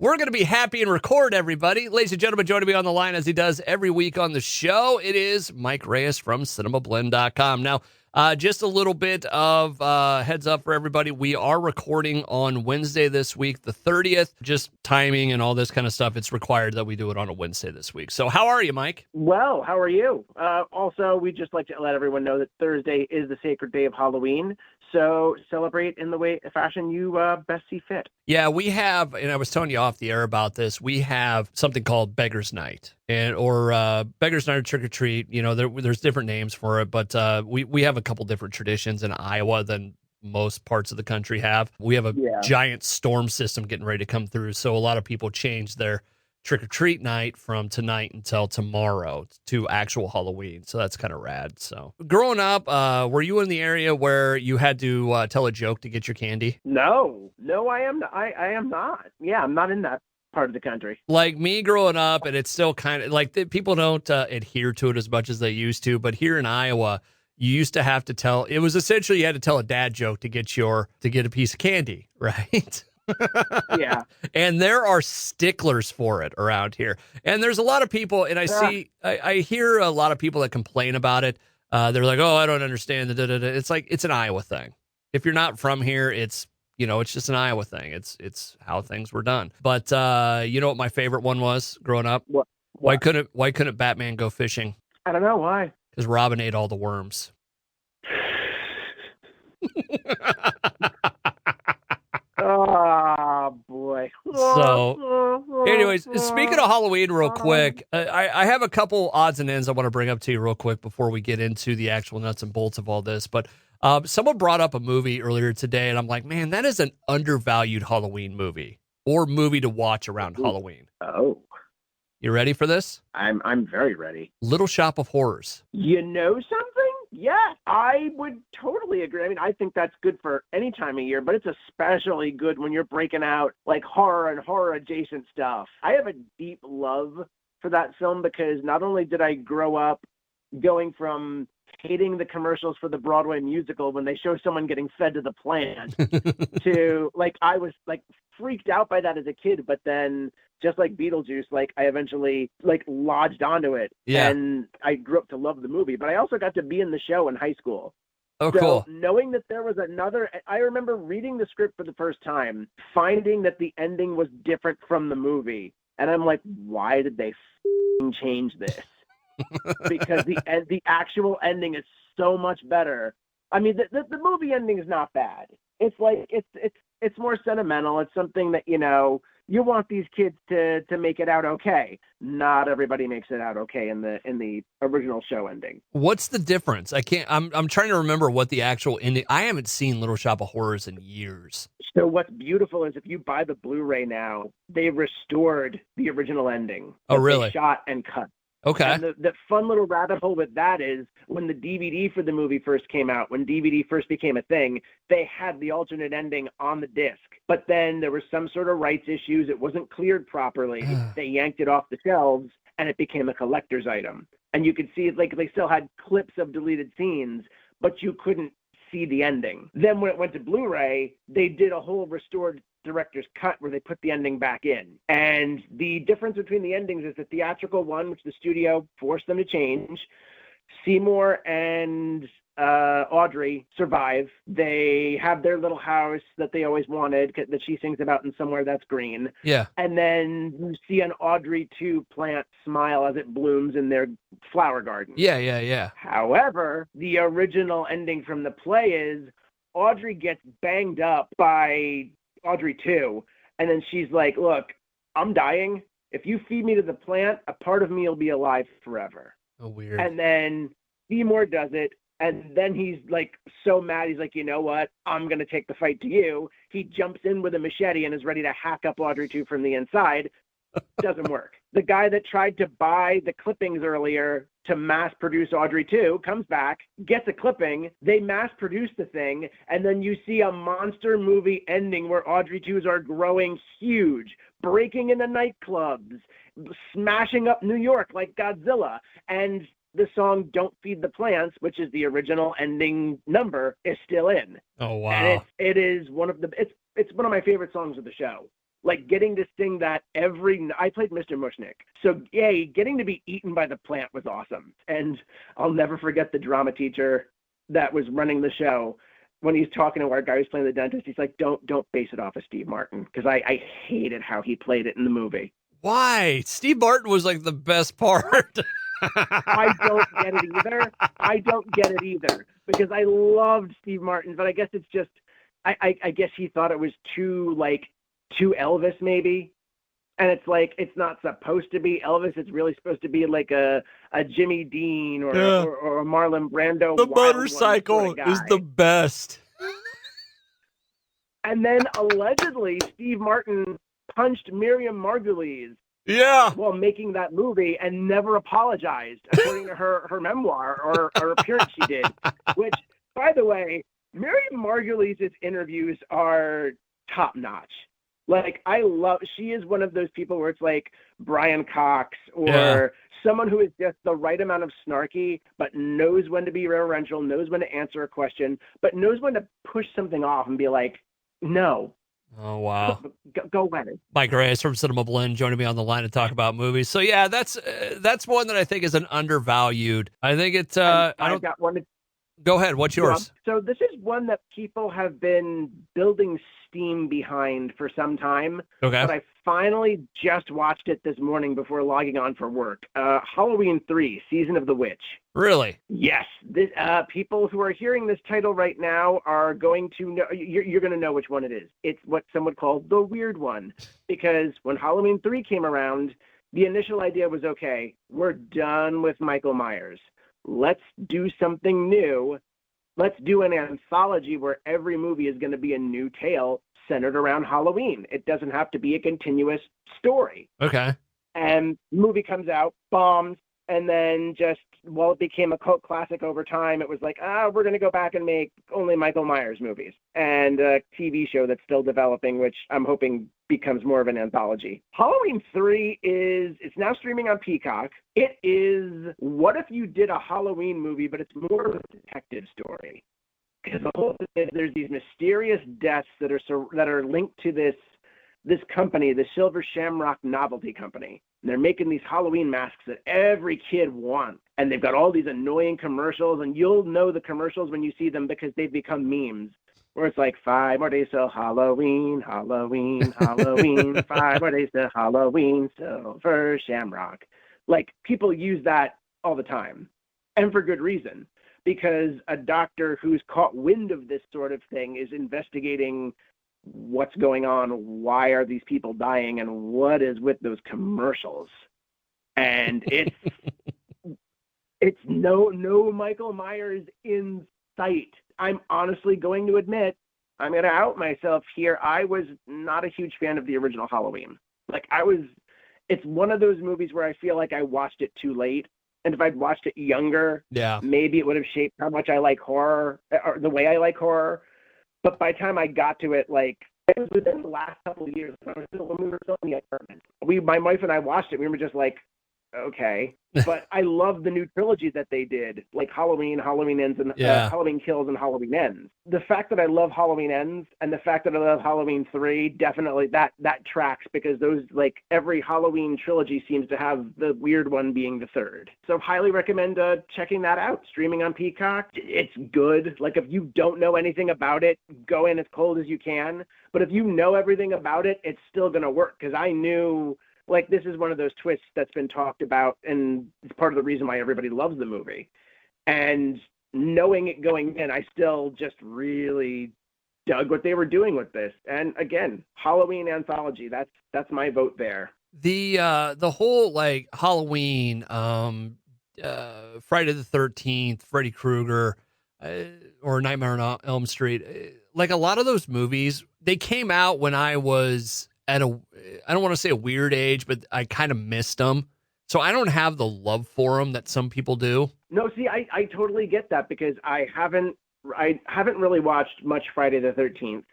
We're going to be happy and record, everybody. Ladies and gentlemen, joining me on the line as he does every week on the show, it is Mike Reyes from Cinemablend.com. Now, just a little bit of heads up for everybody. We are recording on Wednesday this week, the 30th. Just timing and all this kind of stuff. It's required that we do it on a Wednesday this week. So how are you, Mike? Well, how are you? Also, we'd just like to let everyone know that Thursday is the sacred day of Halloween. So celebrate in the fashion you best see fit. Yeah, we have, and I was telling you off the air about this, we have something called Beggar's Night or Beggar's Night or Trick or Treat. You know, there's different names for it, but we have a couple different traditions in Iowa than most parts of the country have. We have a giant storm system getting ready to come through, so a lot of people change their trick-or-treat night from tonight until tomorrow to actual Halloween. So that's kind of rad. So growing up, were you in the area where you had to tell a joke to get your candy? No, I am not. Yeah, I'm not in that part of the country. Like me growing up, and it's still kind of like people don't adhere to it as much as they used to. But here in Iowa, you used to have to tell, it was essentially you had to tell a dad joke to get a piece of candy, right? Yeah. And there are sticklers for it around here. And there's a lot of people, and I hear a lot of people that complain about it. They're like, oh, I don't understand. It's like, it's an Iowa thing. If you're not from here, it's just an Iowa thing. It's how things were done. But you know what my favorite one was growing up? What? Why couldn't Batman go fishing? I don't know why. Because Robin ate all the worms. Oh, boy. So, anyways, speaking of Halloween real quick, I have a couple odds and ends I want to bring up to you real quick before we get into the actual nuts and bolts of all this. But someone brought up a movie earlier today, and I'm like, man, that is an undervalued Halloween movie or movie to watch around Halloween. Oh. You ready for this? I'm very ready. Little Shop of Horrors. You know something? Yeah, I would totally agree. I mean, I think that's good for any time of year, but it's especially good when you're breaking out like horror and horror adjacent stuff. I have a deep love for that film because not only did I grow up going from hating the commercials for the Broadway musical when they show someone getting fed to the plant to like, I was like freaked out by that as a kid, but then just like Beetlejuice, like I eventually like lodged onto it and I grew up to love the movie, but I also got to be in the show in high school. Oh, so cool. Knowing that there was I remember reading the script for the first time, finding that the ending was different from the movie. And I'm like, why did they change this? Because the actual ending is so much better. I mean, the movie ending is not bad. It's like it's more sentimental. It's something that you want these kids to make it out okay. Not everybody makes it out okay in the original show ending. What's the difference? I'm trying to remember what the actual ending. I haven't seen Little Shop of Horrors in years. So what's beautiful is if you buy the Blu-ray now, they restored the original ending. Oh, really? They shot and cut. Okay. And the fun little rabbit hole with that is when the DVD for the movie first came out, when DVD first became a thing, they had the alternate ending on the disc. But then there were some sort of rights issues. It wasn't cleared properly. They yanked it off the shelves and it became a collector's item. And you could see it, like they still had clips of deleted scenes, but you couldn't see the ending. Then when it went to Blu-ray, they did a whole restored director's cut where they put the ending back in. And the difference between the endings is the theatrical one, which the studio forced them to change. Seymour and Audrey survive. They have their little house that they always wanted that she sings about in Somewhere That's Green. Yeah. And then you see an Audrey 2 plant smile as it blooms in their flower garden. Yeah. However, the original ending from the play is Audrey gets banged up by Audrey 2, and then she's like, look, I'm dying. If you feed me to the plant, a part of me will be alive forever. Oh, weird. And then Seymour does it, and then he's like so mad, he's like, you know what? I'm going to take the fight to you. He jumps in with a machete and is ready to hack up Audrey 2 from the inside. Doesn't work. The guy that tried to buy the clippings earlier to mass produce Audrey 2 comes back, gets a clipping, they mass produce the thing, and then you see a monster movie ending where Audrey 2s are growing huge, breaking into nightclubs, smashing up New York like Godzilla, and the song Don't Feed the Plants, which is the original ending number, is still in. Oh, wow. And it is one of the it's one of my favorite songs of the show. Like getting to sing that I played Mr. Mushnick. So yay, getting to be eaten by the plant was awesome. And I'll never forget the drama teacher that was running the show. When he's talking to our guy who's playing the dentist, he's like, don't base it off of Steve Martin. Because I hated how he played it in the movie. Why? Steve Martin was like the best part. I don't get it either. Because I loved Steve Martin, but I guess it's just, I guess he thought it was too Elvis maybe. And it's like, it's not supposed to be Elvis. It's really supposed to be like a Jimmy Dean or a Marlon Brando. The motorcycle is the best. And then allegedly Steve Martin punched Miriam Margolyes while making that movie and never apologized, according to her memoir or appearance she did. Which, by the way, Miriam Margolyes' interviews are top notch. Like, she is one of those people where it's like Brian Cox or someone who is just the right amount of snarky, but knows when to be reverential, knows when to answer a question, but knows when to push something off and be like, no. Oh, wow. Go away. Mike Reyes from Cinemablend joining me on the line to talk about movies. So, yeah, that's one that I think is an undervalued. I think it's, I've got one. Go ahead. What's yours? So this is one that people have been building steam behind for some time. Okay. But I finally just watched it this morning before logging on for work. Halloween 3, Season of the Witch. Really? Yes. This, people who are hearing this title right now are going to know, you're going to know which one it is. It's what some would call the weird one. Because when Halloween 3 came around, the initial idea was, okay, we're done with Michael Myers. Let's do something new. Let's do an anthology where every movie is going to be a new tale centered around Halloween. It doesn't have to be a continuous story. Okay. And movie comes out, bombs, and then just, it became a cult classic over time. It was like, we're going to go back and make only Michael Myers movies. And a TV show that's still developing, which I'm hoping becomes more of an anthology. Halloween 3 it's now streaming on Peacock. It is, what if you did a Halloween movie, but it's more of a detective story? Because the whole thing is there's these mysterious deaths that are linked to this company, the Silver Shamrock Novelty Company. And they're making these Halloween masks that every kid wants. And they've got all these annoying commercials, and you'll know the commercials when you see them because they've become memes. Where it's like 5 more days till Halloween, Halloween, Halloween, 5 more days till Halloween, Silver Shamrock. Like, people use that all the time, and for good reason, because a doctor who's caught wind of this sort of thing is investigating what's going on, why are these people dying, and what is with those commercials. And it's no Michael Myers in sight. I'm honestly going to admit, I'm going to out myself here. I was not a huge fan of the original Halloween. It's one of those movies where I feel like I watched it too late. And if I'd watched it younger, maybe it would have shaped how much I like horror, or the way I like horror. But by the time I got to it, it was within the last couple of years when we were still in the apartment. My wife and I watched it. We were just like, okay. But I love the new trilogy that they did, like Halloween, Halloween Ends, and Halloween Kills and Halloween Ends. The fact that I love Halloween Ends and the fact that I love Halloween 3, definitely that tracks, because those, every Halloween trilogy seems to have the weird one being the third. So highly recommend checking that out, streaming on Peacock. It's good. If you don't know anything about it, go in as cold as you can. But if you know everything about it, it's still going to work, because I knew... this is one of those twists that's been talked about, and it's part of the reason why everybody loves the movie. And knowing it going in, I still just really dug what they were doing with this. And again, Halloween anthology, that's my vote there. The whole Halloween, Friday the 13th, Freddy Krueger, or Nightmare on Elm Street, a lot of those movies, they came out when I was at I don't want to say a weird age, but I kind of missed them. So I don't have the love for them that some people do. No, see, I totally get that, because I haven't really watched much Friday the 13th.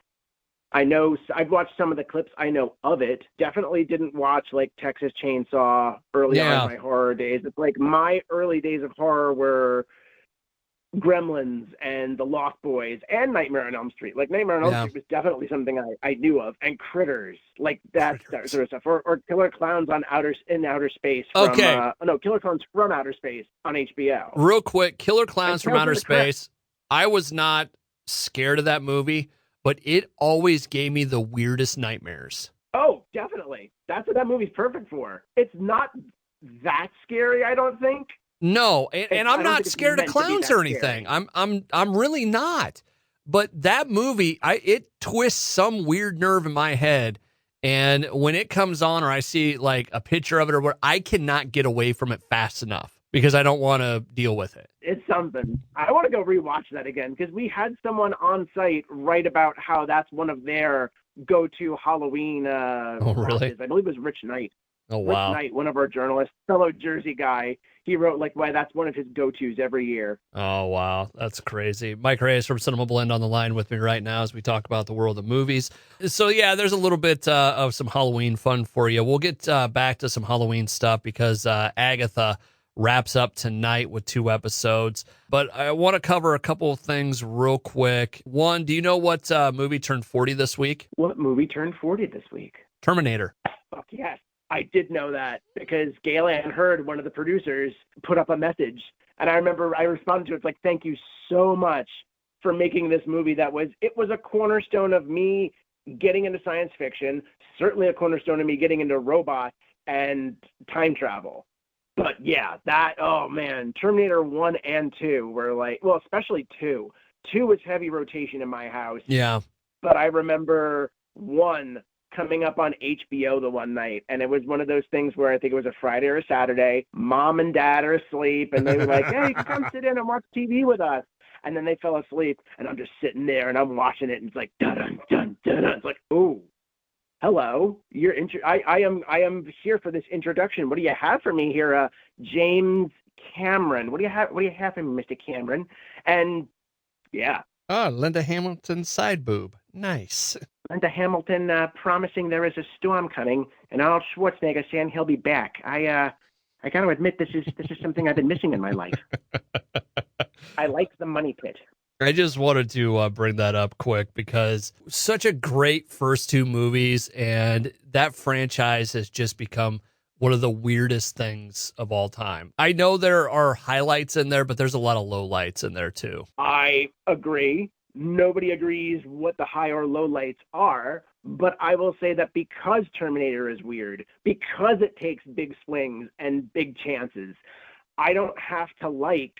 I know I've watched some of the clips. I know of it. Definitely didn't watch Texas Chainsaw early on in my horror days. It's my early days of horror were Gremlins and The Lost Boys and Nightmare on Elm Street. Like Nightmare on Elm Street was definitely something I knew of, and Critters, like that sort of stuff, or Killer Clowns in Outer Space. Killer Clowns from Outer Space on HBO. Real quick, Killer Clowns from Outer Space. I was not scared of that movie, but it always gave me the weirdest nightmares. Oh, definitely. That's what that movie's perfect for. It's not that scary, I don't think. No, and I'm not scared of clowns or anything. I'm really not. But that movie, it twists some weird nerve in my head, and when it comes on or I see like a picture of it or what, I cannot get away from it fast enough because I don't want to deal with it. It's something. I want to go rewatch that again because we had someone on site write about how that's one of their go-to Halloween. Oh, really? I believe it was Rich Knight. Oh, wow. Rich Knight, one of our journalists, fellow Jersey guy, he wrote like why that's one of his go-tos every year. Oh, wow. That's crazy. Mike Reyes from Cinemablend on the line with me right now as we talk about the world of movies. So, yeah, there's a little bit of some Halloween fun for you. We'll get back to some Halloween stuff because Agatha wraps up tonight with 2 episodes. But I want to cover a couple of things real quick. One, do you know what movie turned 40 this week? What movie turned 40 this week? Terminator. Fuck yes. I did know that because Gail Ann Hurd, one of the producers, put up a message. And I remember I responded to it. It's like, thank you so much for making this movie it was a cornerstone of me getting into science fiction, certainly a cornerstone of me getting into robots and time travel. But yeah, Terminator 1 and 2 were like, well, especially 2. 2 was heavy rotation in my house. Yeah. But I remember 1 coming up on HBO the one night, and it was one of those things where I think it was a Friday or a Saturday. Mom and Dad are asleep, and they were like, hey, you can come sit in and watch TV with us. And then they fell asleep, and I'm just sitting there, and I'm watching it, and it's like, dun dun dun dun. It's like, ooh, hello, I am here for this introduction. What do you have for me here, James Cameron? What do you have for me, Mr. Cameron? And yeah. Oh, Linda Hamilton's side boob. Nice. Linda Hamilton promising there is a storm coming, and Arnold Schwarzenegger saying he'll be back. I got to admit, this is something I've been missing in my life. I like the money pit. I just wanted to bring that up quick because such a great first 2 movies, and that franchise has just become one of the weirdest things of all time. I know there are highlights in there, but there's a lot of lowlights in there too. I agree. Nobody agrees what the high or low lights are, but I will say that because Terminator is weird, because it takes big swings and big chances, I don't have to like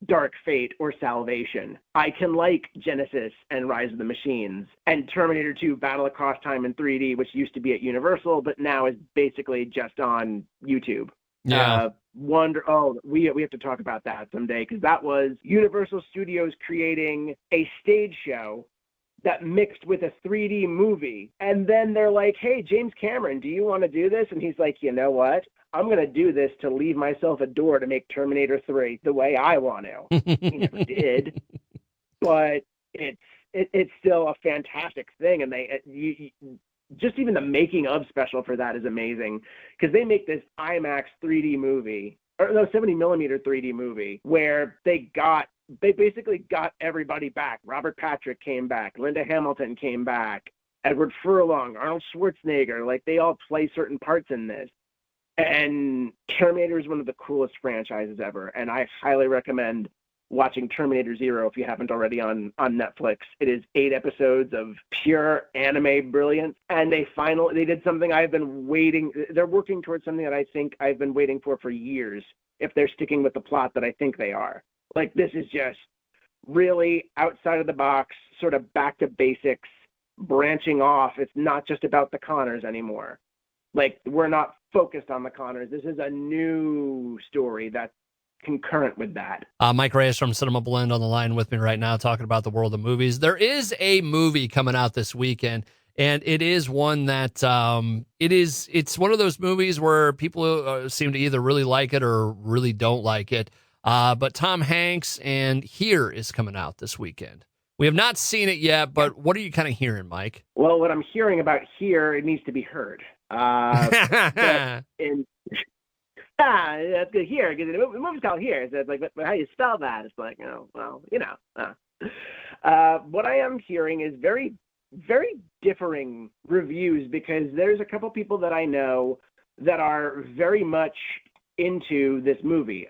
Dark Fate or Salvation. I can like Genesis and Rise of the Machines and Terminator 2 Battle Across Time in 3D, which used to be at Universal, but now is basically just on YouTube. Yeah. We have to talk about that someday because that was Universal Studios creating a stage show that mixed with a 3D movie. And then they're like, hey, James Cameron, do you want to do this? And he's like, you know what? I'm going to do this to leave myself a door to make Terminator 3 the way I want to. He never did. But it's still a fantastic thing. And just even the making of special for that is amazing because they make this IMAX 3D movie, or no, 70 millimeter 3D movie where they basically got everybody back. Robert Patrick came back. Linda Hamilton came back. Edward Furlong, Arnold Schwarzenegger, like they all play certain parts in this. And Terminator is one of the coolest franchises ever. And I highly recommend watching Terminator Zero if you haven't already on Netflix. It is 8 episodes of pure anime brilliance. And they did something they're working towards something that I think I've been waiting for years, if they're sticking with the plot that I think they are. Like, this is just really outside of the box, sort of back to basics, branching off. It's not just about the Connors anymore. Like, we're not focused on the Connors. This is a new story that's concurrent with that. Mike Reyes from Cinemablend on the line with me right now talking about the world of movies. There is a movie coming out this weekend, and it is one that it's one of those movies where people seem to either really like it or really don't like it. But Tom Hanks and Here is coming out this weekend. We have not seen it yet, but what are you kind of hearing, Mike? Well, what I'm hearing about Here, it needs to be heard. that's good here, because the movie's called Here. So it's like, but how do you spell that? It's like, oh, well, what I am hearing is very, very differing reviews, because there's a couple people that I know that are very much into this movie,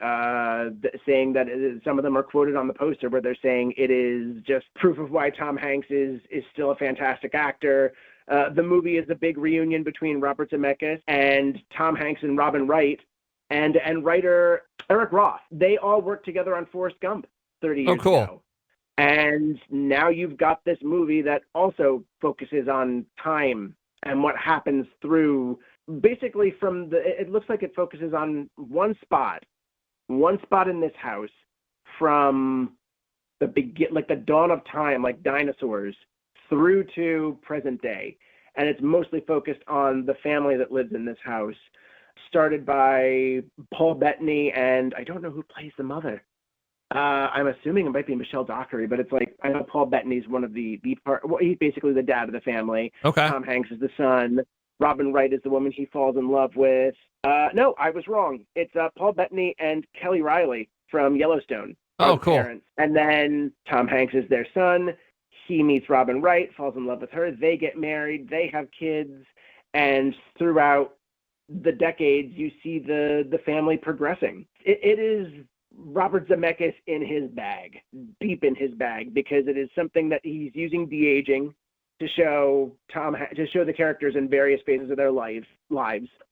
saying that some of them are quoted on the poster where they're saying it is just proof of why Tom Hanks is still a fantastic actor. The movie is a big reunion between Robert Zemeckis and Tom Hanks and Robin Wright and writer Eric Roth. They all worked together on Forrest Gump 30 years ago. And now you've got this movie that also focuses on time and what happens through, basically it looks like it focuses on one spot in this house from the dawn of time, like dinosaurs, through to present day. And it's mostly focused on the family that lives in this house, started by Paul Bettany, and I don't know who plays the mother. I'm assuming it might be Michelle Dockery, but it's like, I know Paul Bettany's one of the part. Well, he's basically the dad of the family. Okay. Tom Hanks is the son. Robin Wright is the woman he falls in love with. No, I was wrong. It's Paul Bettany and Kelly Riley from Yellowstone. Oh, cool. Parents. And then Tom Hanks is their son. He meets Robin Wright, falls in love with her. They get married. They have kids. And throughout the decades, you see the family progressing. It is Robert Zemeckis in his bag, deep in his bag, because it is something that he's using de-aging to show the characters in various phases of their lives.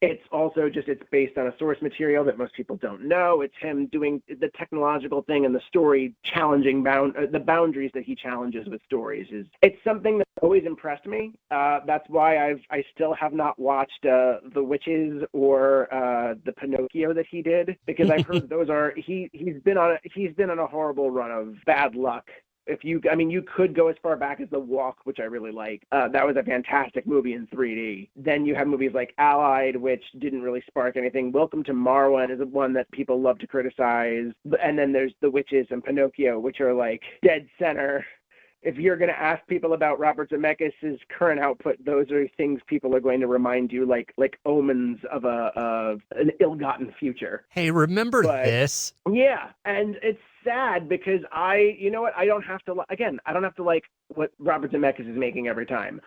It's also it's based on a source material that most people don't know. It's him doing the technological thing and the story challenging the boundaries that he challenges with stories. It's something that always impressed me. That's why I still have not watched The Witches or the Pinocchio that he did, because I've heard those are he's been on a horrible run of bad luck. You could go as far back as The Walk, which I really like. That was a fantastic movie in 3D. Then you have movies like Allied, which didn't really spark anything. Welcome to Marwen is one that people love to criticize. And then there's The Witches and Pinocchio, which are like dead center. If you're going to ask people about Robert Zemeckis' current output, those are things people are going to remind you, like omens of an ill-gotten future. Hey, remember this? Yeah, and it's sad because I don't have to like what Robert Zemeckis is making every time.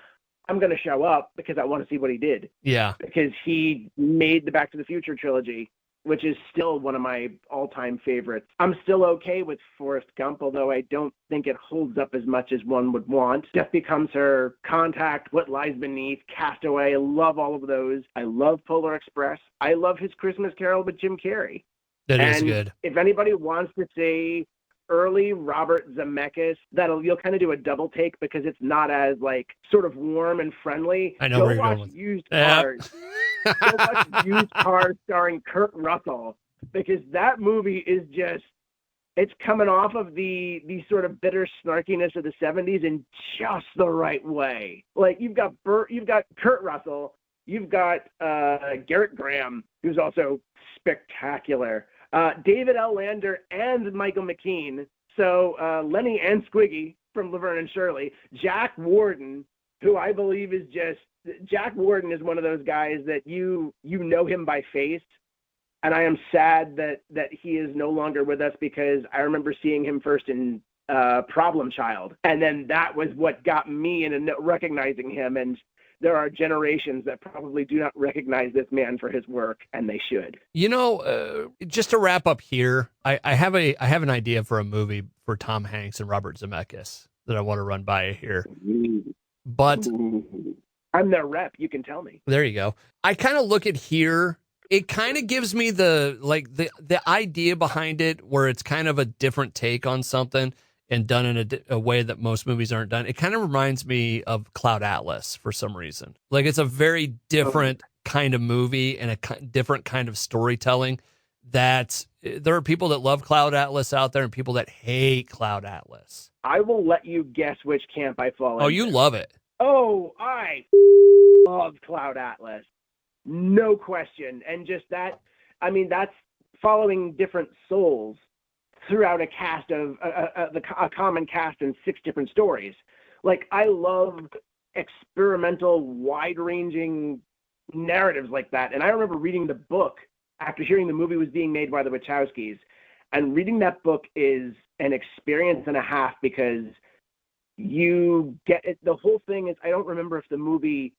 I'm going to show up because I want to see what he did. Yeah. Because he made the Back to the Future trilogy, which is still one of my all-time favorites. I'm still okay with Forrest Gump, although I don't think it holds up as much as one would want. Death Becomes Her, Contact, What Lies Beneath, Castaway. I love all of those. I love Polar Express. I love his Christmas Carol with Jim Carrey. That is good. If anybody wants to see early Robert Zemeckis, you'll kind of do a double take because it's not as like sort of warm and friendly. I know where you're going with. Used Cars. Go watch Used Cars starring Kurt Russell, because that movie is it's coming off of the sort of bitter snarkiness of the 70s in just the right way. Like you've got Kurt Russell, you've got Garrett Graham, who's also spectacular. David L. Lander and Michael McKean. So Lenny and Squiggy from Laverne and Shirley. Jack Warden, who I believe is Jack Warden is one of those guys that you know him by face. And I am sad that he is no longer with us, because I remember seeing him first in Problem Child. And then that was what got me into recognizing him. And there are generations that probably do not recognize this man for his work, and they should. Just to wrap up here, I have an idea for a movie for Tom Hanks and Robert Zemeckis that I want to run by here. But I'm their rep. You can tell me. There you go. I kind of look at here. It kind of gives me the idea behind it, where it's kind of a different take on something and done in a way that most movies aren't done. It kind of reminds me of Cloud Atlas for some reason. Like it's a very different kind of movie and a different kind of storytelling. That there are people that love Cloud Atlas out there and people that hate Cloud Atlas. I will let you guess which camp I fall in. Oh, you love it. Oh, I love Cloud Atlas. No question. And just that, that's following different souls throughout a cast of a common cast in 6 different stories. Like, I love experimental, wide-ranging narratives like that. And I remember reading the book after hearing the movie was being made by the Wachowskis. And reading that book is an experience and a half, because you get it. The whole thing is, I don't remember if the movie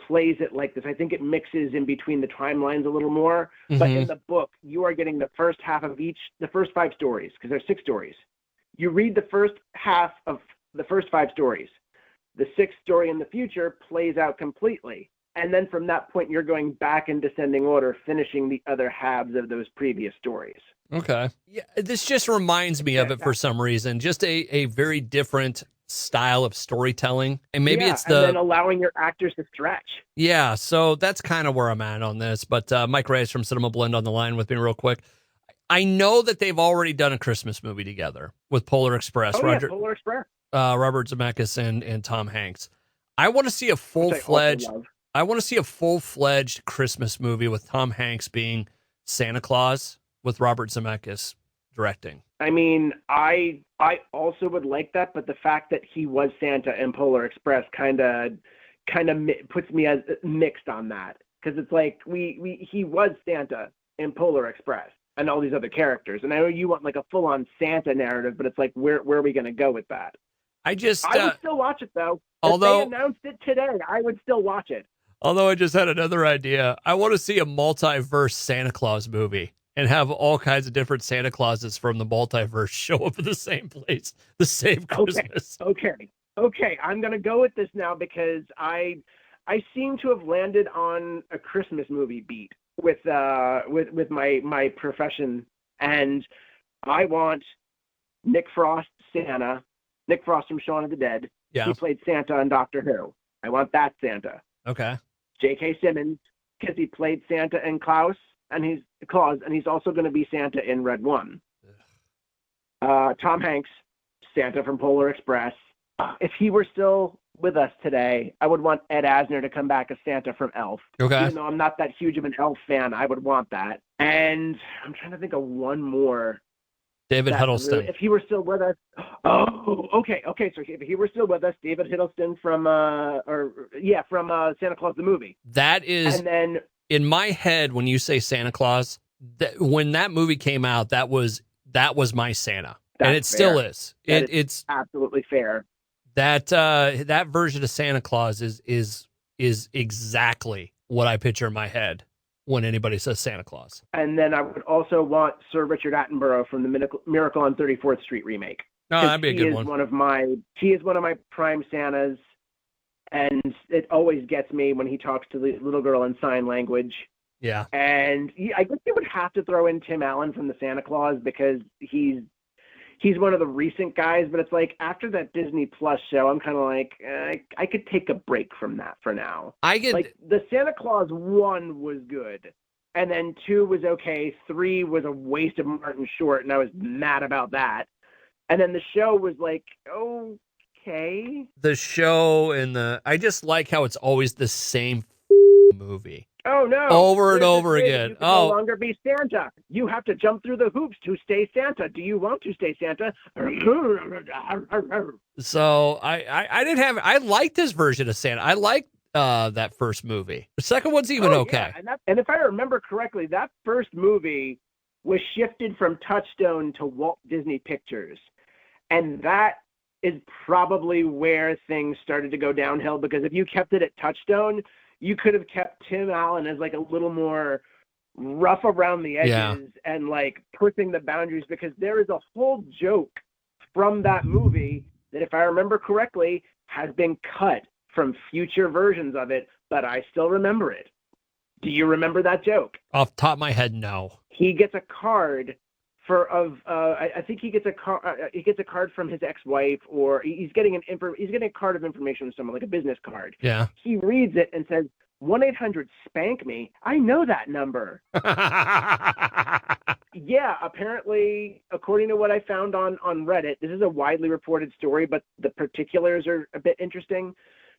plays it like this. I think it mixes in between the timelines a little more. Mm-hmm. But in the book, you are getting the first half of the first 5 stories, because there's 6 stories. You read the first half of the first 5 stories. The 6th story in the future plays out completely. And then from that point, you're going back in descending order, finishing the other halves of those previous stories. Okay. Yeah, this just reminds me of it for some reason. Just a very different style of storytelling. And maybe it's and then allowing your actors to stretch. Yeah, so that's kind of where I'm at on this. But Mike Reyes from Cinemablend on the line with me real quick. I know that they've already done a Christmas movie together with Polar Express. Polar Express. Robert Zemeckis and Tom Hanks. I want to see a full-fledged Christmas movie with Tom Hanks being Santa Claus with Robert Zemeckis directing. I mean, I also would like that, but the fact that he was Santa in Polar Express kind of puts me as mixed on that, because it's like he was Santa in Polar Express and all these other characters, and I know you want like a full-on Santa narrative, but it's like where are we going to go with that? I would still watch it though. If they announced it today, I would still watch it. Although I just had another idea. I want to see a multiverse Santa Claus movie and have all kinds of different Santa Clauses from the multiverse show up in the same place, the same Christmas. Okay. I'm going to go with this now, because I seem to have landed on a Christmas movie beat with my profession, and I want Nick Frost Santa. Nick Frost from Shaun of the Dead. Yeah. He played Santa on Doctor Who. I want that Santa. Okay. J.K. Simmons, because he played Santa in Klaus, and he's also going to be Santa in Red One. Tom Hanks, Santa from Polar Express. If he were still with us today, I would want Ed Asner to come back as Santa from Elf. Okay. Even though I'm not that huge of an Elf fan, I would want that. And I'm trying to think of one more. David Hiddleston. Really, if he were still with us. Oh, okay. So if he were still with us, David Hiddleston from Santa Claus the movie. That is, and then in my head, when you say Santa Claus, when that movie came out, that was my Santa, and it still is. It's absolutely fair. That version of Santa Claus is exactly what I picture in my head when anybody says Santa Claus. And then I would also want Sir Richard Attenborough from the Miracle on 34th Street remake. No, that'd be a good one. He is one of my prime Santas, and it always gets me when he talks to the little girl in sign language. Yeah. And I guess you would have to throw in Tim Allen from the Santa Claus, because he's one of the recent guys, but it's like after that Disney Plus show, I'm kind of like, I could take a break from that for now. Like the Santa Claus 1 was good, and then 2 was okay, 3 was a waste of Martin Short, and I was mad about that. And then the show was like, okay. The show I just like how it's always the same movie. Oh, no. Over and over again. You can no longer be Santa. You have to jump through the hoops to stay Santa. Do you want to stay Santa? So I liked this version of Santa. I liked that first movie. The second one's even okay. Yeah. And if I remember correctly, that first movie was shifted from Touchstone to Walt Disney Pictures. And that is probably where things started to go downhill, because if you kept it at Touchstone, you could have kept Tim Allen as like a little more rough around the edges and like pushing the boundaries, because there is a whole joke from that movie that, if I remember correctly, has been cut from future versions of it, but I still remember it. Do you remember that joke? Off the top of my head, no. He gets a card I think he gets a card from his ex-wife, or he's getting a card of information from someone, like a business card. Yeah. He reads it and says, 1-800-SPANK-ME. I know that number. Yeah, apparently, according to what I found on Reddit, this is a widely reported story, but the particulars are a bit interesting.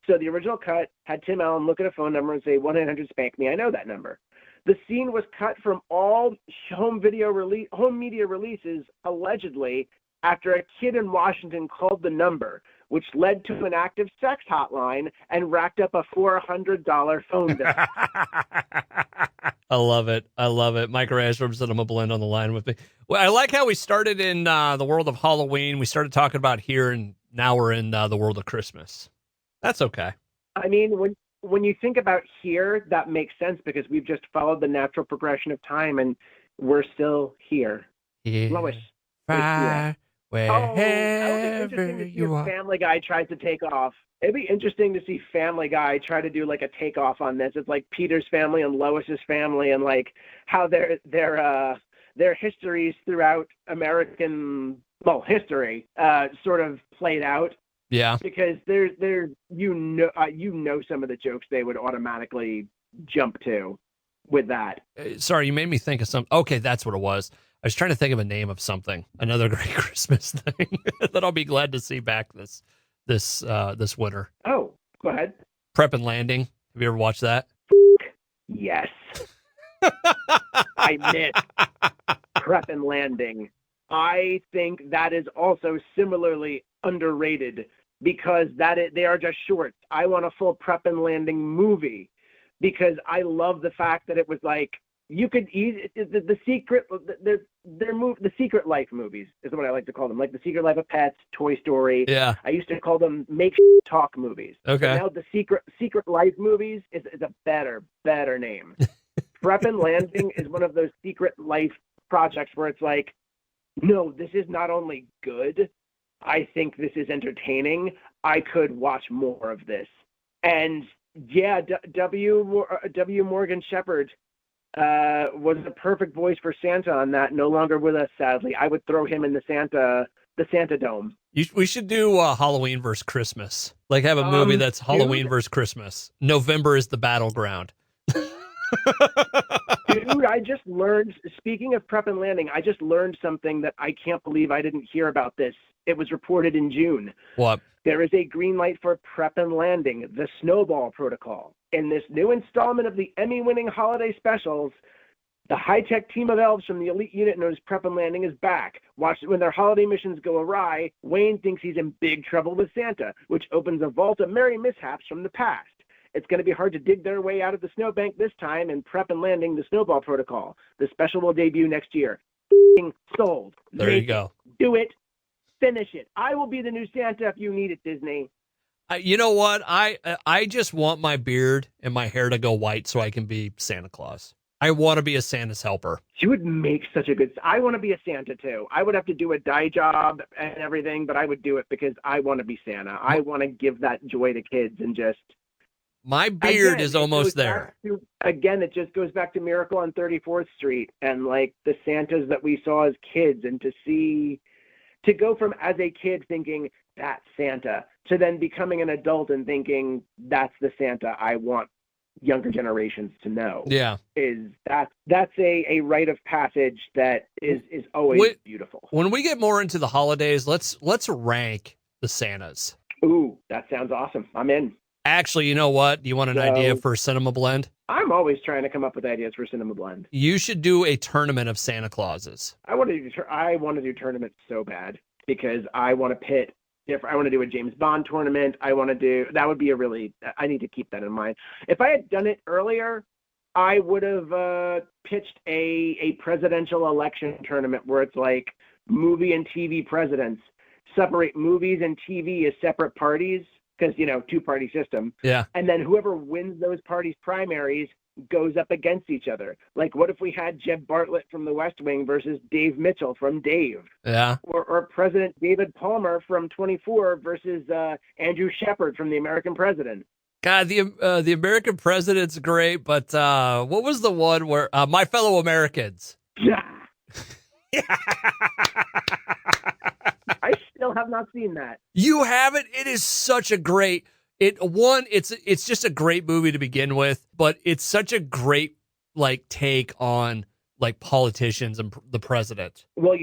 So the original cut had Tim Allen look at a phone number and say, 1-800-SPANK-ME. I know that number. The scene was cut from all home media releases, allegedly, after a kid in Washington called the number, which led to an active sex hotline and racked up a $400 phone bill. I love it. I love it. Mike Reyes from Cinemablend on the line with me. Well, I like how we started in the world of Halloween. We started talking about here, and now we're in the world of Christmas. That's okay. I mean, when you think about here, that makes sense because we've just followed the natural progression of time, and we're still here. Here, Lois, far, that would be interesting wherever to see you if are. Family Guy tries to take off. It'd be interesting to see Family Guy try to do like a takeoff on this. It's like Peter's family and Lois's family, and like how their histories throughout American history sort of played out. Yeah. Because there's you know some of the jokes they would automatically jump to with that. Sorry, you made me think of some. Okay, that's what it was. I was trying to think of a name of something. Another great Christmas thing that I'll be glad to see back this winter. Oh, go ahead. Prep and Landing. Have you ever watched that? Yes. I miss Prep and Landing. I think that is also similarly underrated because they are just shorts. I want a full Prep and Landing movie because I love the fact that it was like you could the Secret Life movies is what I like to call them, like The Secret Life of Pets, Toy Story. Yeah. I used to call them make talk movies. Okay. But now the Secret Life movies is a better name. Prep and Landing is one of those Secret Life projects where it's like, no, this is not only good, I think this is entertaining. I could watch more of this. And yeah, W. Morgan Shepherd was the perfect voice for Santa on that. No longer with us, sadly. I would throw him in the Santa Dome. We should do Halloween versus Christmas. Like have a movie that's Halloween versus Christmas. November is the battleground. Dude, I just learned, speaking of Prep and Landing, I just learned something that I can't believe I didn't hear about this. It was reported in June. What? There is a green light for Prep and Landing, the Snowball Protocol. In this new installment of the Emmy-winning holiday specials, the high-tech team of elves from the elite unit known as Prep and Landing is back. Watch when their holiday missions go awry, Wayne thinks he's in big trouble with Santa, which opens a vault of merry mishaps from the past. It's going to be hard to dig their way out of the snowbank this time in Prep and Landing, the Snowball Protocol. The special will debut next year. Sold. There you go. Do it. Finish it. I will be the new Santa if you need it, Disney. You know what? I just want my beard and my hair to go white so I can be Santa Claus. I want to be a Santa's helper. She would make such a good... I want to be a Santa, too. I would have to do a dye job and everything, but I would do it because I want to be Santa. I want to give that joy to kids and just... My beard is almost there. It just goes back to Miracle on 34th Street and like the Santas that we saw as kids, and to go from as a kid thinking that's Santa to then becoming an adult and thinking that's the Santa I want younger generations to know. Yeah. That's a rite of passage that is always beautiful. When we get more into the holidays, let's rank the Santas. Ooh, that sounds awesome. I'm in. Actually, you know what? Do you want an idea for Cinemablend? I'm always trying to come up with ideas for Cinemablend. You should do a tournament of Santa Clauses. I want to do tournaments so bad because I want to pit. If I want to do a James Bond tournament, that would be I need to keep that in mind. If I had done it earlier, I would have pitched a presidential election tournament where it's like movie and TV presidents. Separate movies and TV as separate parties. Because, two-party system. Yeah. And then whoever wins those parties' primaries goes up against each other. Like, what if we had Jeb Bartlett from The West Wing versus Dave Mitchell from Dave? Yeah. Or President David Palmer from 24 versus Andrew Shepard from The American President. God, the American President's great, but what was the one where My Fellow Americans? Yeah. I still have not seen that. You haven't? It is such a great it's just a great movie to begin with, but it's such a great take on politicians and the president. Well,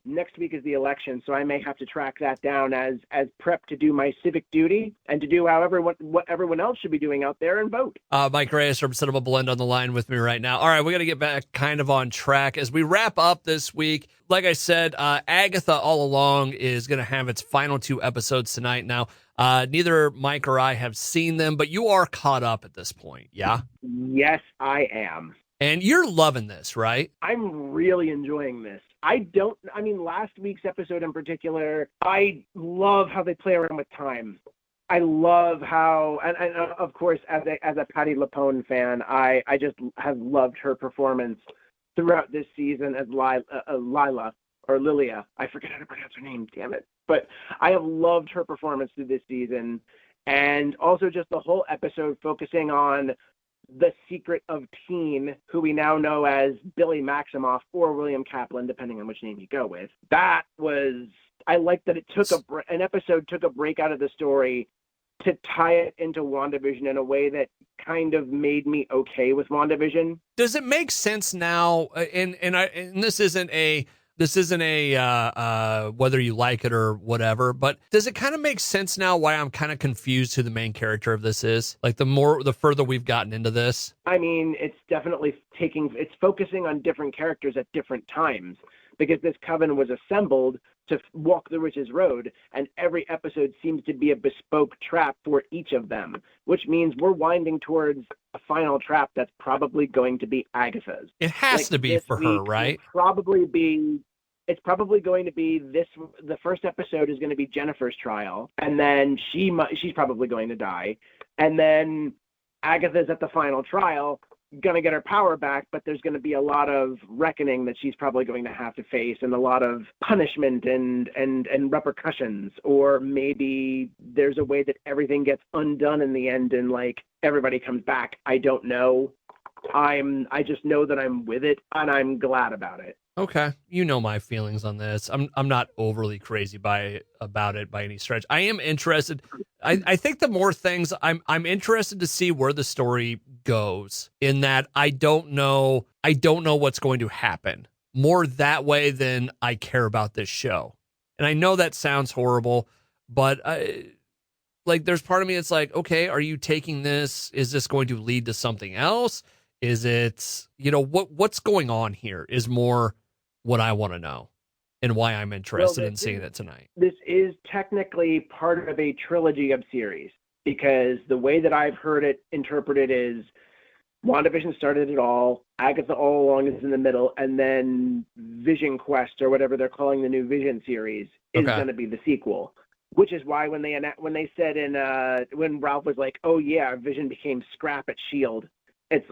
next week is the election, so I may have to track that down as prep to do my civic duty and to do what everyone else should be doing out there and vote. Mike Reyes from Cinemablend on the line with me right now. All right, we got to get back kind of on track as we wrap up this week. Like I said, Agatha All Along is going to have its final 2 episodes tonight. Now, neither Mike or I have seen them, but you are caught up at this point, yeah? Yes, I am. And you're loving this, right? I'm really enjoying this. Last week's episode in particular, I love how they play around with time. I love how, and of course, as a Patti LuPone fan, I just have loved her performance throughout this season as Lila, or Lilia. I forget how to pronounce her name, damn it. But I have loved her performance through this season. And also just the whole episode focusing on the secret of Teen, who we now know as Billy Maximoff or William Kaplan, depending on which name you go with. I like that it took an episode took a break out of the story to tie it into WandaVision in a way that kind of made me okay with WandaVision. Does it make sense now? And this isn't a whether you like it or whatever, but does it kind of make sense now why I'm kind of confused who the main character of this is? Like the further we've gotten into this. I mean, it's definitely it's focusing on different characters at different times, because this coven was assembled to walk the Witch's Road, and every episode seems to be a bespoke trap for each of them, which means we're winding towards a final trap that's probably going to be Agatha's. It has to be for her, right? It's probably going to be the first episode is going to be Jennifer's trial, and then she's probably going to die, and then Agatha's at the final trial, going to get her power back, but there's going to be a lot of reckoning that she's probably going to have to face, and a lot of punishment and repercussions, or maybe there's a way that everything gets undone in the end and like everybody comes back. I don't know. I just know that I'm with it and I'm glad about it. Okay, you know my feelings on this. I'm not overly crazy about it by any stretch. I am interested. I think the more things I'm interested to see where the story goes. In that I don't know what's going to happen. More that way than I care about this show. And I know that sounds horrible, but there's part of me that's like, okay, are you taking this? Is this going to lead to something else? Is it, what's going on here is more what I want to know and why I'm interested in seeing it tonight. This is technically part of a trilogy of series, because the way that I've heard it interpreted is WandaVision started it all, Agatha all along is in the middle, and then Vision Quest, or whatever they're calling the new Vision series, is going to be the sequel. Which is why when they said when Ralph was like, oh yeah, Vision became scrap at S.H.I.E.L.D.,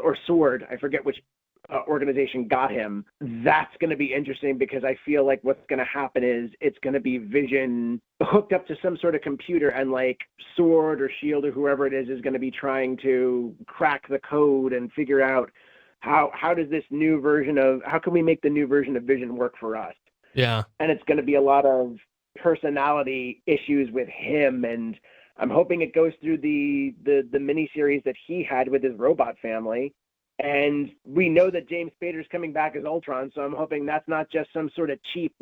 or Sword, I forget which organization got him. That's going to be interesting, because I feel like what's going to happen is it's going to be Vision hooked up to some sort of computer, and like Sword or S.H.I.E.L.D. or whoever it is going to be trying to crack the code and figure out how does this new version of, how can we make the new version of Vision work for us? Yeah. And it's going to be a lot of personality issues with him, and I'm hoping it goes through the miniseries that he had with his robot family. And we know that James Spader's coming back as Ultron, so I'm hoping that's not just some sort of cheap,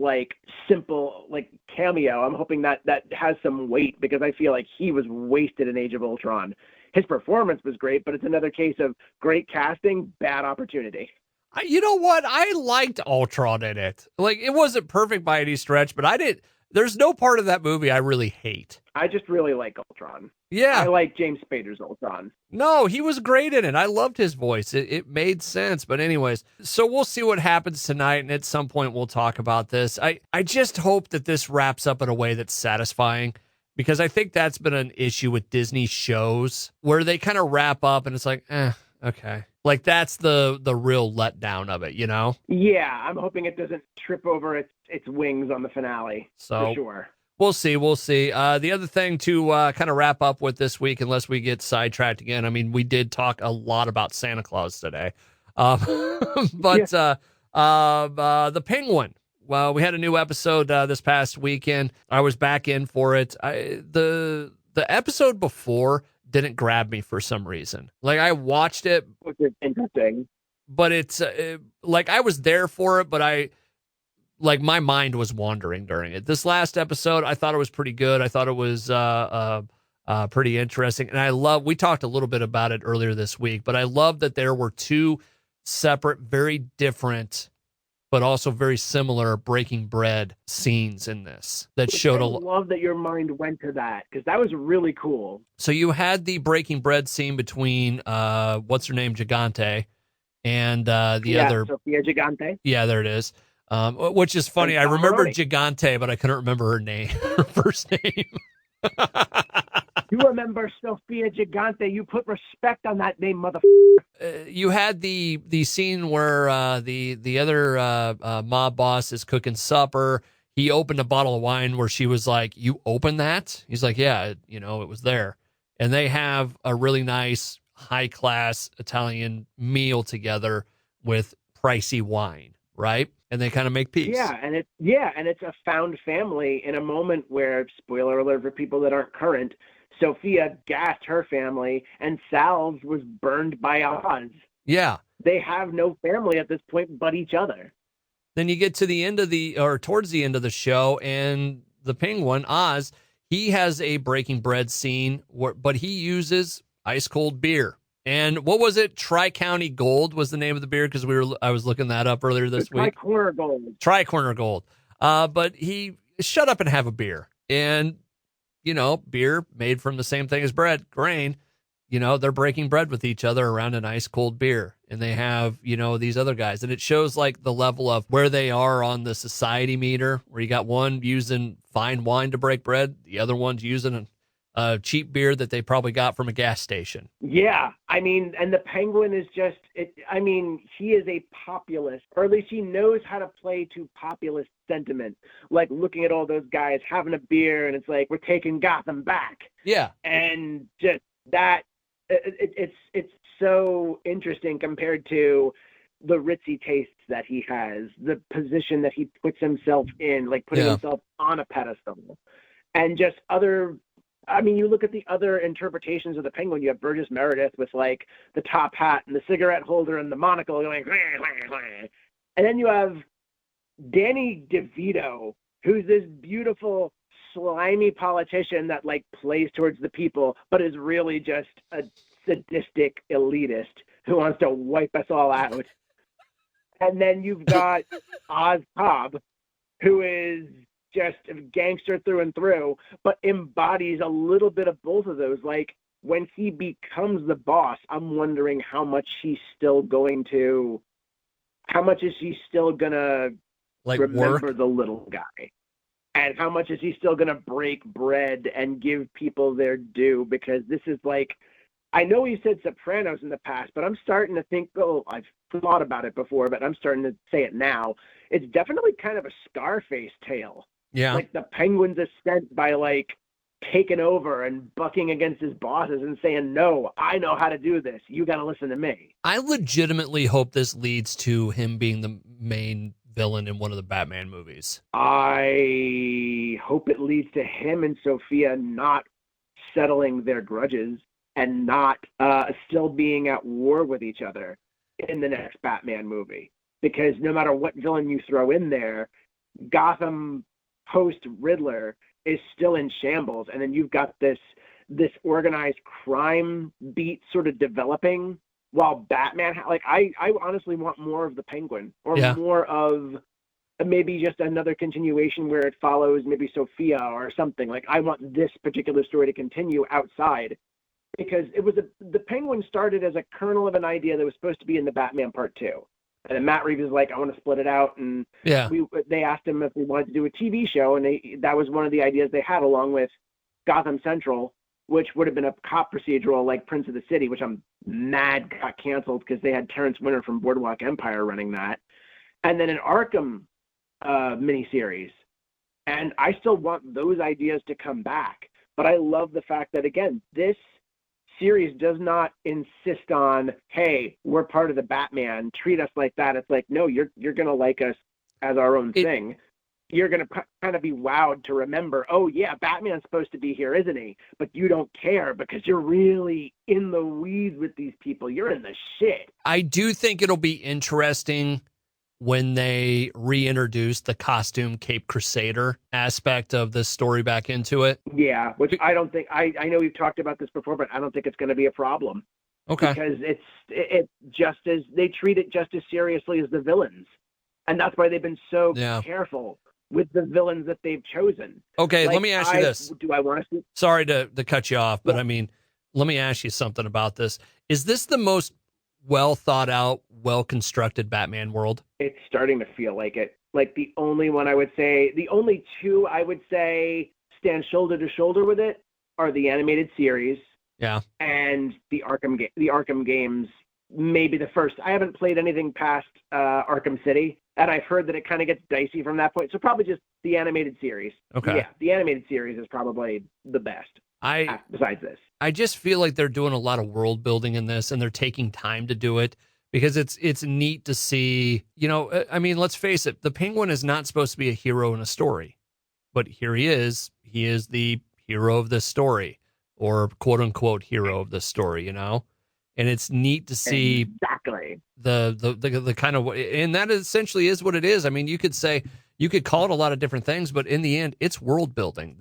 simple, cameo. I'm hoping that has some weight, because I feel like he was wasted in Age of Ultron. His performance was great, but it's another case of great casting, bad opportunity. You know what? I liked Ultron in it. It wasn't perfect by any stretch, but there's no part of that movie I really hate. I just really like Ultron. Yeah. I like James Spader's Ultron. No, he was great in it. I loved his voice. It made sense. But anyways, so we'll see what happens tonight, and at some point we'll talk about this. I just hope that this wraps up in a way that's satisfying, because I think that's been an issue with Disney shows, where they kind of wrap up and it's like, okay. That's the real letdown of it, Yeah, I'm hoping it doesn't trip over its wings on the finale, for sure. We'll see. The other thing to kind of wrap up with this week, unless we get sidetracked again, I mean, we did talk a lot about Santa Claus today. But the Penguin, well, we had a new episode this past weekend. I was back in for it. The episode before didn't grab me for some reason. I watched it. Which is interesting. But it's I was there for it, but my mind was wandering during it. This last episode, I thought it was pretty good. I thought it was pretty interesting. And we talked a little bit about it earlier this week, but I love that there were two separate, very different, but also very similar Breaking Bread scenes in this that showed I love that your mind went to that, because that was really cool. So you had the Breaking Bread scene between, what's her name, Gigante, and the other, Sophia Gigante yeah, there it is. Which is funny. and I remember Cameroni. Gigante, but I couldn't remember her name, her first name. You remember Sophia Gigante? You put respect on that name, mother. You had the scene where the other mob boss is cooking supper. He opened a bottle of wine where she was like, "You opened that?" He's like, "Yeah, it was there." And they have a really nice, high class Italian meal together with pricey wine, right? And they kind of make peace. And it's a found family in a moment where, spoiler alert for people that aren't current, Sophia gassed her family and Sal's was burned by Oz. Yeah. They have no family at this point but each other. Then you get to the end of towards the end of the show, and the Penguin, Oz, he has a breaking bread scene, but he uses ice cold beer. And what was it? Tri-County Gold was the name of the beer, because I was looking that up earlier this week. Tri-Corner Gold. Tri-Corner Gold. But he shut up and have a beer. And, beer made from the same thing as bread, grain. They're breaking bread with each other around an ice cold beer, and they have, these other guys, and it shows like the level of where they are on the society meter, where you got one using fine wine to break bread. The other one's using a cheap beer that they probably got from a gas station. Yeah. And the Penguin is just, he is a populist, or at least he knows how to play to populist sentiment. Like looking at all those guys having a beer and it's like, we're taking Gotham back. Yeah. And just that, it's so interesting compared to the ritzy tastes that he has, the position that he puts himself in, like putting himself on a pedestal, and just other. You look at the other interpretations of the Penguin. You have Burgess Meredith with like the top hat and the cigarette holder and the monocle going, and then you have Danny DeVito, who's this beautiful, slimy politician that like plays towards the people, but is really just a sadistic elitist who wants to wipe us all out. And then you've got Oz Cobb, who is just a gangster through and through, but embodies a little bit of both of those. Like when he becomes the boss, I'm wondering how much is she still gonna like remember the little guy. And how much is he still going to break bread and give people their due? Because this is like, I know he said Sopranos in the past, but I'm starting to think, I've thought about it before, but I'm starting to say it now. It's definitely kind of a Scarface tale. Yeah. Like the Penguin's ascent by like taking over and bucking against his bosses and saying, no, I know how to do this. You got to listen to me. I legitimately hope this leads to him being the main villain in one of the Batman movies. I hope it leads to him and Sophia not settling their grudges and not still being at war with each other in the next Batman movie. Because no matter what villain you throw in there, Gotham post Riddler is still in shambles, and then you've got this organized crime beat sort of developing. While Batman, I honestly want more of the Penguin, or more of maybe just another continuation where it follows maybe Sophia or something. Like I want this particular story to continue outside, because the Penguin started as a kernel of an idea that was supposed to be in the Batman Part 2. And then Matt Reeves was like, I want to split it out. And they asked him if we wanted to do a TV show, and that was one of the ideas they had, along with Gotham Central, which would have been a cop procedural like Prince of the City, which I'm mad got canceled because they had Terrence Winter from Boardwalk Empire running that. And then an Arkham miniseries. And I still want those ideas to come back. But I love the fact that, again, this series does not insist on, hey, we're part of the Batman, treat us like that. It's like, no, you're going to like us as our own thing. You're going to kind of be wowed to remember, oh, yeah, Batman's supposed to be here, isn't he? But you don't care because you're really in the weeds with these people. You're in the shit. I do think it'll be interesting when they reintroduce the costume Cape Crusader aspect of this story back into it. Yeah, which I don't think, I know we've talked about this before, but I don't think it's going to be a problem. Okay. Because it's just as, they treat it just as seriously as the villains. And that's why they've been so careful with the villains that they've chosen. Okay, let me ask you this. Do I want to see? Sorry to cut you off, but I mean, let me ask you something about this. Is this the most well thought out, well constructed Batman world? It's starting to feel like it. Like the only two I would say stand shoulder to shoulder with it are the animated series. Yeah. And the Arkham games, maybe the first. I haven't played anything past Arkham City, and I've heard that it kind of gets dicey from that point. So probably just the animated series. Okay. Yeah, the animated series is probably the best. Besides this, I just feel like they're doing a lot of world building in this, and they're taking time to do it because it's neat to see. You know, I mean, let's face it, the Penguin is not supposed to be a hero in a story, but here he is. He is the hero of this story, or quote unquote hero of this story. You know, and it's neat to see exactly the kind of, and that essentially is what it is. I mean, you could call it a lot of different things, but in the end, it's world building.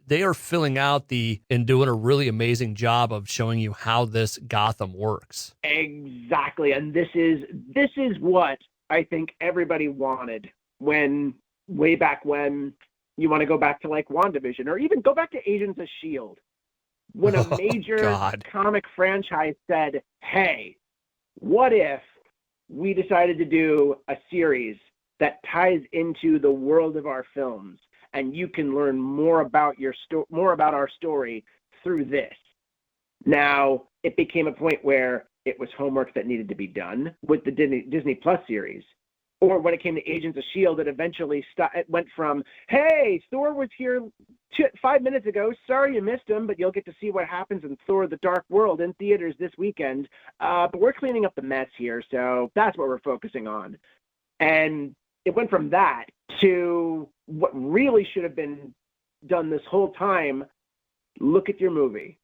They are filling out and doing a really amazing job of showing you how this Gotham works. Exactly. And this is what I think everybody wanted way back when you want to go back to like WandaVision or even go back to Agents of S.H.I.E.L.D. When a major comic franchise said, hey, what if we decided to do a series that ties into the world of our films? And you can learn more about our story through this. Now, it became a point where it was homework that needed to be done with the Disney Plus series. Or when it came to Agents of S.H.I.E.L.D., it eventually it went from, hey, Thor was here 5 minutes ago. Sorry you missed him, but you'll get to see what happens in Thor: The Dark World in theaters this weekend. But we're cleaning up the mess here, so that's what we're focusing on. And it went from that to what really should have been done this whole time. Look at your movie.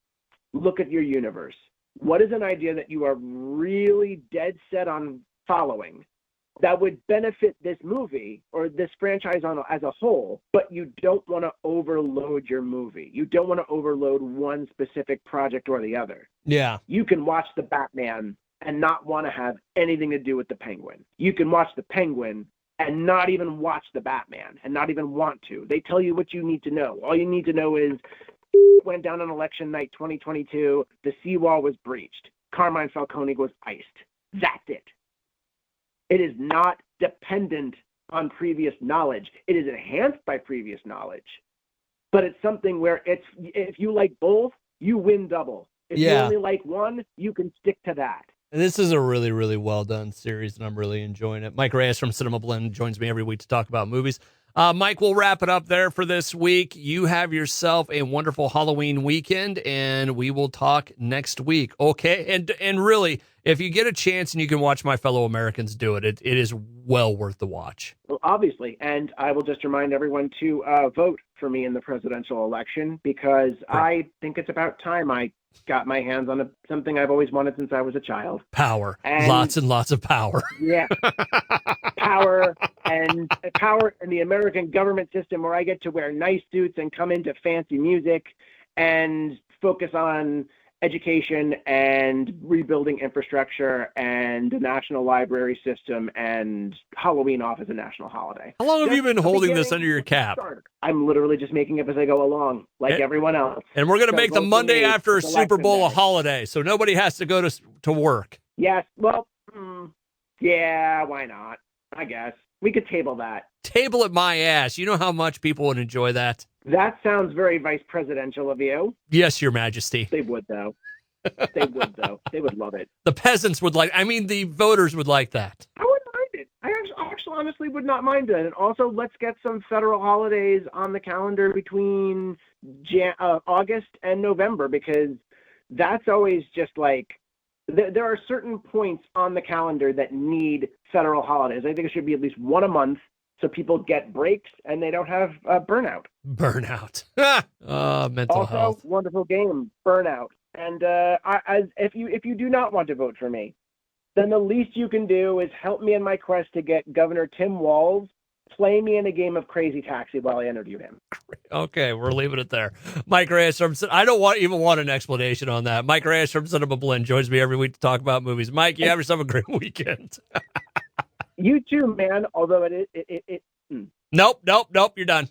Look at your universe. What is an idea that you are really dead set on following that would benefit this movie or this franchise as a whole, but you don't want to overload your movie. You don't want to overload one specific project or the other. Yeah. You can watch the Batman and not want to have anything to do with the Penguin. You can watch the Penguin and not even watch the Batman and not even want to. They tell you what you need to know. All you need to know is went down on election night 2022. The seawall was breached. Carmine Falcone was iced. That's it. It is not dependent on previous knowledge. It is enhanced by previous knowledge. But it's something where if you like both, you win double. If you only like one, you can stick to that. This is a really, really well done series, and I'm really enjoying it. Mike Reyes from Cinemablend joins me every week to talk about movies. Mike, we'll wrap it up there for this week. You have yourself a wonderful Halloween weekend, and we will talk next week. Okay, and really, if you get a chance and you can watch My Fellow Americans do it, it is well worth the watch. Well, obviously, and I will just remind everyone to vote for me in the presidential election because I think it's about time I got my hands on something I've always wanted since I was a child. Power. Lots and lots of power. Yeah. Power and the American government system where I get to wear nice suits and come into fancy music and focus on education and rebuilding infrastructure and the national library system and Halloween off as a national holiday. How long have you been holding this under your cap? I'm literally just making it as I go along, like everyone else. And we're going to make the Monday after a Super Bowl a holiday, so nobody has to go to work. Yes, well, yeah, why not? I guess. We could table that. Table it my ass. You know how much people would enjoy that? That sounds very vice presidential of you. Yes, Your Majesty. They would, though. They would love it. The peasants would the voters would like that. I wouldn't mind it. I actually honestly would not mind it. And also, let's get some federal holidays on the calendar between August and November, because that's always just like, there are certain points on the calendar that need federal holidays. I think it should be at least one a month so people get breaks and they don't have burnout. Burnout. Mental health. Also, wonderful game, Burnout. And if you do not want to vote for me, then the least you can do is help me in my quest to get Governor Tim Walz play me in a game of Crazy Taxi while I interview him. Okay, we're leaving it there. Mike Reyes from I don't even want an explanation on that. Mike Reyes from Cinemablend joins me every week to talk about movies. Mike, you have yourself a great weekend. You too, man. Although Nope. You're done.